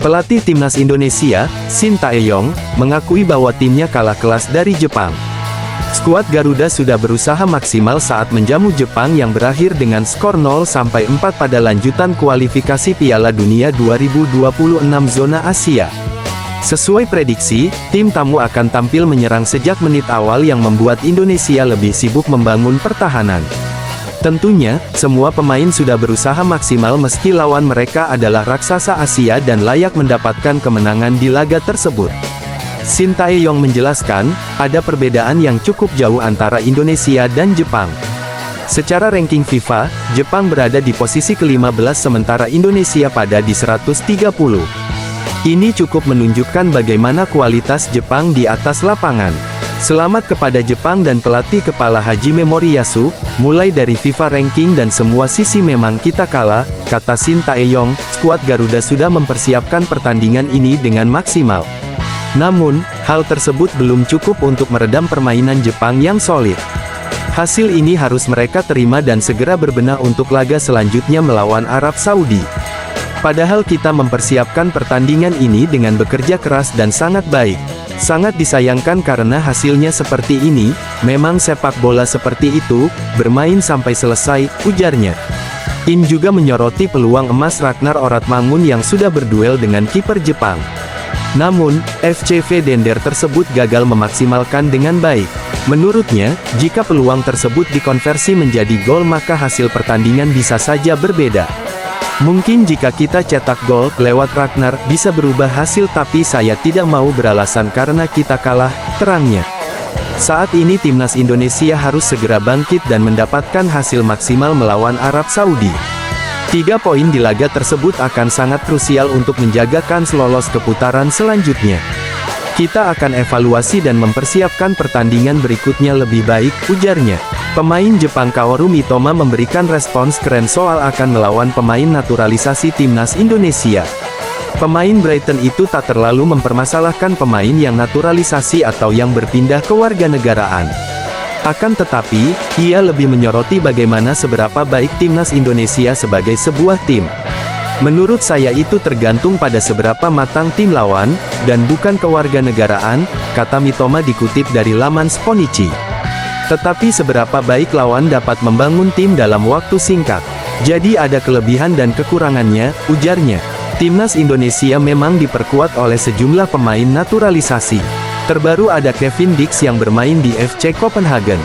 Pelatih timnas Indonesia, Shin Tae-yong, mengakui bahwa timnya kalah kelas dari Jepang. Skuad Garuda sudah berusaha maksimal saat menjamu Jepang yang berakhir dengan skor 0-4 pada lanjutan kualifikasi Piala Dunia 2026 zona Asia. Sesuai prediksi, tim tamu akan tampil menyerang sejak menit awal yang membuat Indonesia lebih sibuk membangun pertahanan. Tentunya, semua pemain sudah berusaha maksimal meski lawan mereka adalah raksasa Asia dan layak mendapatkan kemenangan di laga tersebut. Shin Tae-yong menjelaskan, ada perbedaan yang cukup jauh antara Indonesia dan Jepang. Secara ranking FIFA, Jepang berada di posisi ke-15 sementara Indonesia pada di 130. Ini cukup menunjukkan bagaimana kualitas Jepang di atas lapangan. Selamat kepada Jepang dan pelatih kepala Hajime Moriyasu, mulai dari FIFA ranking dan semua sisi memang kita kalah, kata Shin Tae-yong. Skuad Garuda sudah mempersiapkan pertandingan ini dengan maksimal. Namun, hal tersebut belum cukup untuk meredam permainan Jepang yang solid. Hasil ini harus mereka terima dan segera berbenah untuk laga selanjutnya melawan Arab Saudi. Padahal kita mempersiapkan pertandingan ini dengan bekerja keras dan sangat baik. Sangat disayangkan karena hasilnya seperti ini, memang sepak bola seperti itu, bermain sampai selesai, ujarnya. In juga menyoroti peluang emas Ragnar Oratmangun yang sudah berduel dengan kiper Jepang. Namun, FCV Dender tersebut gagal memaksimalkan dengan baik. Menurutnya, jika peluang tersebut dikonversi menjadi gol maka hasil pertandingan bisa saja berbeda. Mungkin jika kita cetak gol lewat Ragnar, bisa berubah hasil tapi saya tidak mau beralasan karena kita kalah, terangnya. Saat ini timnas Indonesia harus segera bangkit dan mendapatkan hasil maksimal melawan Arab Saudi. 3 poin di laga tersebut akan sangat krusial untuk menjaga kans lolos ke putaran selanjutnya. Kita akan evaluasi dan mempersiapkan pertandingan berikutnya lebih baik, ujarnya. Pemain Jepang Kaoru Mitoma memberikan respons keren soal akan melawan pemain naturalisasi timnas Indonesia. Pemain Brighton itu tak terlalu mempermasalahkan pemain yang naturalisasi atau yang berpindah kewarganegaraan. Akan tetapi, ia lebih menyoroti bagaimana seberapa baik timnas Indonesia sebagai sebuah tim. Menurut saya itu tergantung pada seberapa matang tim lawan, dan bukan kewarganegaraan, kata Mitoma dikutip dari laman Sponichi. Tetapi seberapa baik lawan dapat membangun tim dalam waktu singkat. Jadi ada kelebihan dan kekurangannya, ujarnya. Timnas Indonesia memang diperkuat oleh sejumlah pemain naturalisasi. Terbaru ada Kevin Dix yang bermain di FC Copenhagen.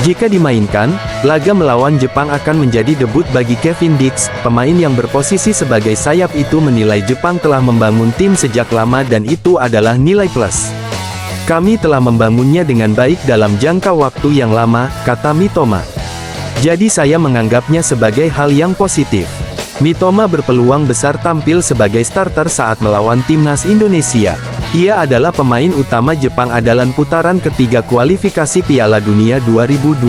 Jika dimainkan, laga melawan Jepang akan menjadi debut bagi Kevin Dix. Pemain yang berposisi sebagai sayap itu menilai Jepang telah membangun tim sejak lama dan itu adalah nilai plus. Kami telah membangunnya dengan baik dalam jangka waktu yang lama, kata Mitoma. Jadi saya menganggapnya sebagai hal yang positif. Mitoma berpeluang besar tampil sebagai starter saat melawan timnas Indonesia. Ia adalah pemain utama Jepang dalam putaran ketiga kualifikasi Piala Dunia 2026.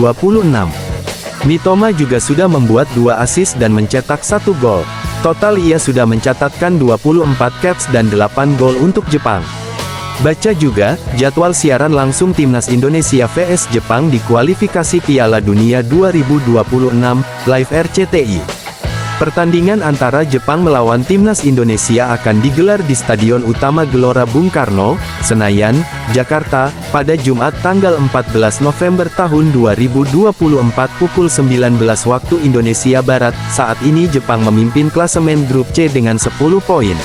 Mitoma juga sudah membuat 2 assist dan mencetak 1 gol. Total ia sudah mencatatkan 24 caps dan 8 gol untuk Jepang. Baca juga, jadwal siaran langsung Timnas Indonesia vs Jepang di kualifikasi Piala Dunia 2026, live RCTI. Pertandingan antara Jepang melawan Timnas Indonesia akan digelar di Stadion Utama Gelora Bung Karno, Senayan, Jakarta, pada Jumat tanggal 14 November tahun 2024 pukul 19 waktu Indonesia Barat. Saat ini Jepang memimpin klasemen grup C dengan 10 poin.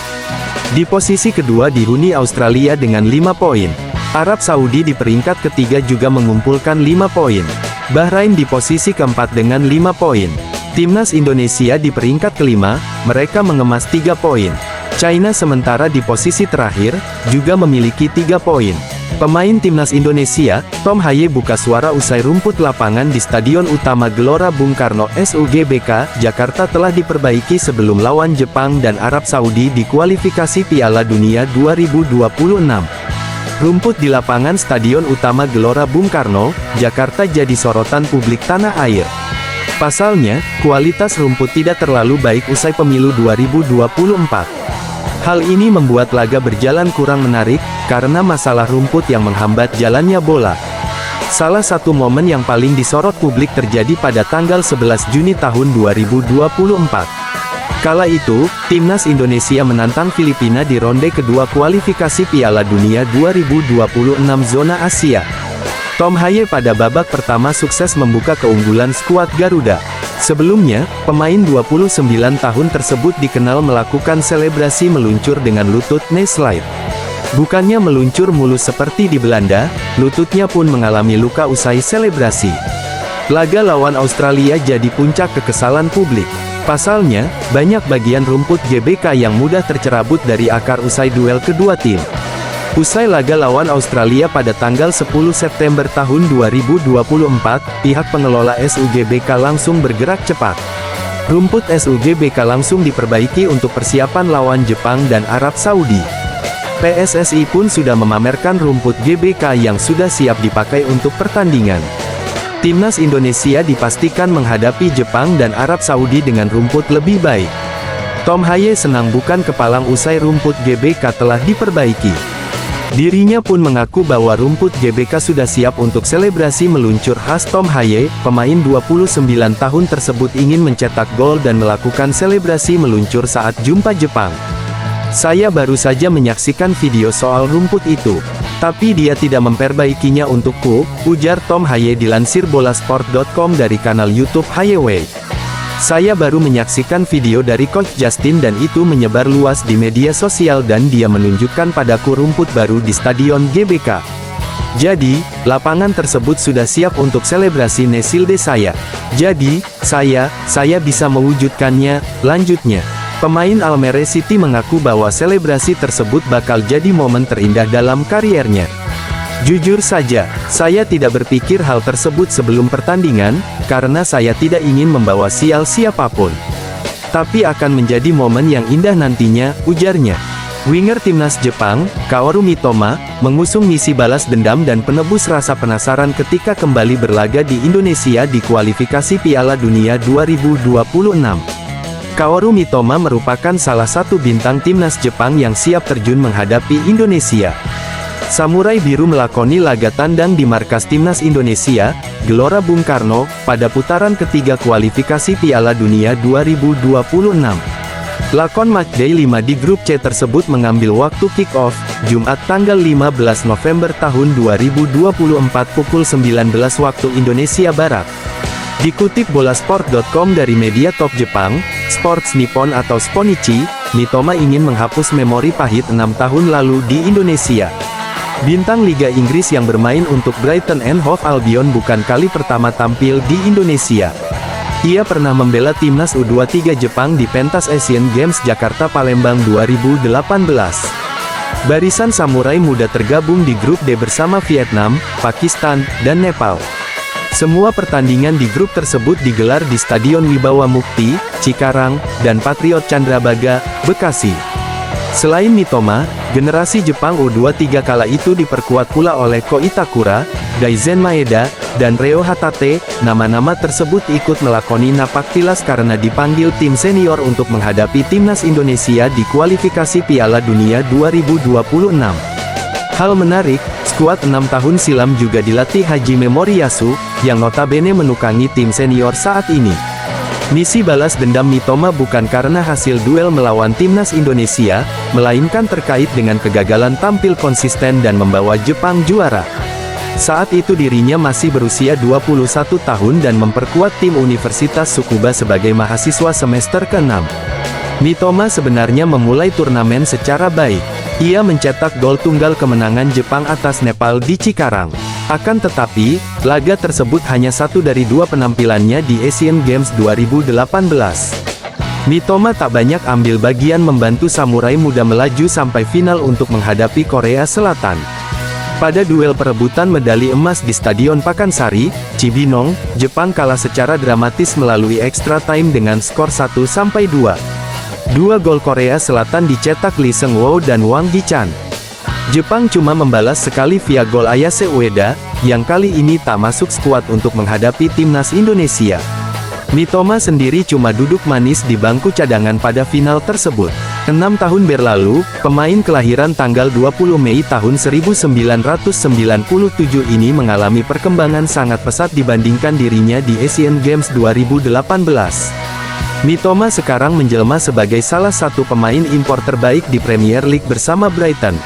Di posisi kedua dihuni Australia dengan 5 poin. Arab Saudi di peringkat ketiga juga mengumpulkan 5 poin. Bahrain di posisi keempat dengan 5 poin. Timnas Indonesia di peringkat kelima, mereka mengemas 3 poin. China sementara di posisi terakhir, juga memiliki 3 poin. Pemain Timnas Indonesia, Tom Haye buka suara usai rumput lapangan di Stadion Utama Gelora Bung Karno SUGBK, Jakarta telah diperbaiki sebelum lawan Jepang dan Arab Saudi di kualifikasi Piala Dunia 2026. Rumput di lapangan Stadion Utama Gelora Bung Karno, Jakarta jadi sorotan publik tanah air. Pasalnya, kualitas rumput tidak terlalu baik usai pemilu 2024. Hal ini membuat laga berjalan kurang menarik, karena masalah rumput yang menghambat jalannya bola. Salah satu momen yang paling disorot publik terjadi pada tanggal 11 Juni tahun 2024. Kala itu, timnas Indonesia menantang Filipina di ronde kedua kualifikasi Piala Dunia 2026 zona Asia. Tom Haye pada babak pertama sukses membuka keunggulan skuad Garuda. Sebelumnya, pemain 29 tahun tersebut dikenal melakukan selebrasi meluncur dengan lutut knee slide. Bukannya meluncur mulus seperti di Belanda, lututnya pun mengalami luka usai selebrasi. Laga lawan Australia jadi puncak kekesalan publik. Pasalnya, banyak bagian rumput GBK yang mudah tercerabut dari akar usai duel kedua tim. Usai laga lawan Australia pada tanggal 10 September tahun 2024, pihak pengelola SUGBK langsung bergerak cepat. Rumput SUGBK langsung diperbaiki untuk persiapan lawan Jepang dan Arab Saudi. PSSI pun sudah memamerkan rumput GBK yang sudah siap dipakai untuk pertandingan. Timnas Indonesia dipastikan menghadapi Jepang dan Arab Saudi dengan rumput lebih baik. Tom Haye senang bukan kepalang usai rumput GBK telah diperbaiki. Dirinya pun mengaku bahwa rumput GBK sudah siap untuk selebrasi meluncur khas Tom Haye. Pemain 29 tahun tersebut ingin mencetak gol dan melakukan selebrasi meluncur saat jumpa Jepang. Saya baru saja menyaksikan video soal rumput itu. Tapi dia tidak memperbaikinya untukku, ujar Tom Haye dilansir bolasport.com dari kanal YouTube Hayeway. Saya baru menyaksikan video dari Coach Justin dan itu menyebar luas di media sosial dan dia menunjukkan padaku rumput baru di Stadion GBK. Jadi, lapangan tersebut sudah siap untuk selebrasi Nesilde saya. Jadi, saya bisa mewujudkannya, lanjutnya. Pemain Almere City mengaku bahwa selebrasi tersebut bakal jadi momen terindah dalam kariernya. Jujur saja, saya tidak berpikir hal tersebut sebelum pertandingan, karena saya tidak ingin membawa sial siapapun. Tapi akan menjadi momen yang indah nantinya, ujarnya. Winger timnas Jepang, Kaoru Mitoma, mengusung misi balas dendam dan penebus rasa penasaran ketika kembali berlaga di Indonesia di kualifikasi Piala Dunia 2026. Kaoru Mitoma merupakan salah satu bintang timnas Jepang yang siap terjun menghadapi Indonesia. Samurai Biru melakoni laga tandang di markas timnas Indonesia, Gelora Bung Karno, pada putaran ketiga kualifikasi Piala Dunia 2026. Lakon matchday 5 di grup C tersebut mengambil waktu kick-off, Jumat tanggal 15 November tahun 2024 pukul 19 waktu Indonesia Barat. Dikutip bolasport.com dari media top Jepang, Sports Nippon atau Sponichi, Mitoma ingin menghapus memori pahit 6 tahun lalu di Indonesia. Bintang Liga Inggris yang bermain untuk Brighton and Hove Albion bukan kali pertama tampil di Indonesia. Ia pernah membela timnas U23 Jepang di pentas Asian Games Jakarta Palembang 2018. Barisan samurai muda tergabung di grup D bersama Vietnam, Pakistan, dan Nepal. Semua pertandingan di grup tersebut digelar di Stadion Wibawa Mukti, Cikarang, dan Patriot Candrabaga, Bekasi. Selain Mitoma, generasi Jepang U23 kala itu diperkuat pula oleh Ko Itakura, Daizen Maeda, dan Reo Hatate. Nama-nama tersebut ikut melakoni napak tilas karena dipanggil tim senior untuk menghadapi timnas Indonesia di kualifikasi Piala Dunia 2026. Hal menarik, skuad 6 tahun silam juga dilatih Hajime Moriyasu, yang notabene menukangi tim senior saat ini. Misi balas dendam Mitoma bukan karena hasil duel melawan timnas Indonesia, melainkan terkait dengan kegagalan tampil konsisten dan membawa Jepang juara. Saat itu dirinya masih berusia 21 tahun dan memperkuat tim Universitas Tsukuba sebagai mahasiswa semester ke-6. Mitoma sebenarnya memulai turnamen secara baik. Ia mencetak gol tunggal kemenangan Jepang atas Nepal di Cikarang. Akan tetapi, laga tersebut hanya satu dari dua penampilannya di Asian Games 2018. Mitoma tak banyak ambil bagian membantu samurai muda melaju sampai final untuk menghadapi Korea Selatan. Pada duel perebutan medali emas di Stadion Pakansari, Cibinong, Jepang kalah secara dramatis melalui extra time dengan skor 1-2. Dua gol Korea Selatan dicetak Lee Seung-woo dan Wang Hee-chan. Jepang cuma membalas sekali via gol Ayase Ueda, yang kali ini tak masuk skuad untuk menghadapi timnas Indonesia. Mitoma sendiri cuma duduk manis di bangku cadangan pada final tersebut. 6 tahun berlalu, pemain kelahiran tanggal 20 Mei tahun 1997 ini mengalami perkembangan sangat pesat dibandingkan dirinya di Asian Games 2018. Mitoma sekarang menjelma sebagai salah satu pemain impor terbaik di Premier League bersama Brighton.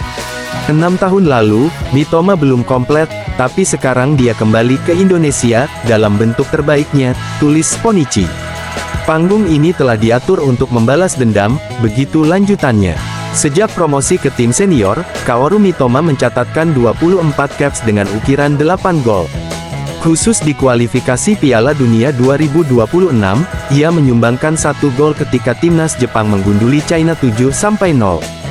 6 tahun lalu, Mitoma belum komplit, tapi sekarang dia kembali ke Indonesia, dalam bentuk terbaiknya, tulis Sponichi. Panggung ini telah diatur untuk membalas dendam, begitu lanjutannya. Sejak promosi ke tim senior, Kaoru Mitoma mencatatkan 24 caps dengan ukiran 8 gol. Khusus di kualifikasi Piala Dunia 2026, ia menyumbangkan 1 gol ketika timnas Jepang menggunduli China 7-0.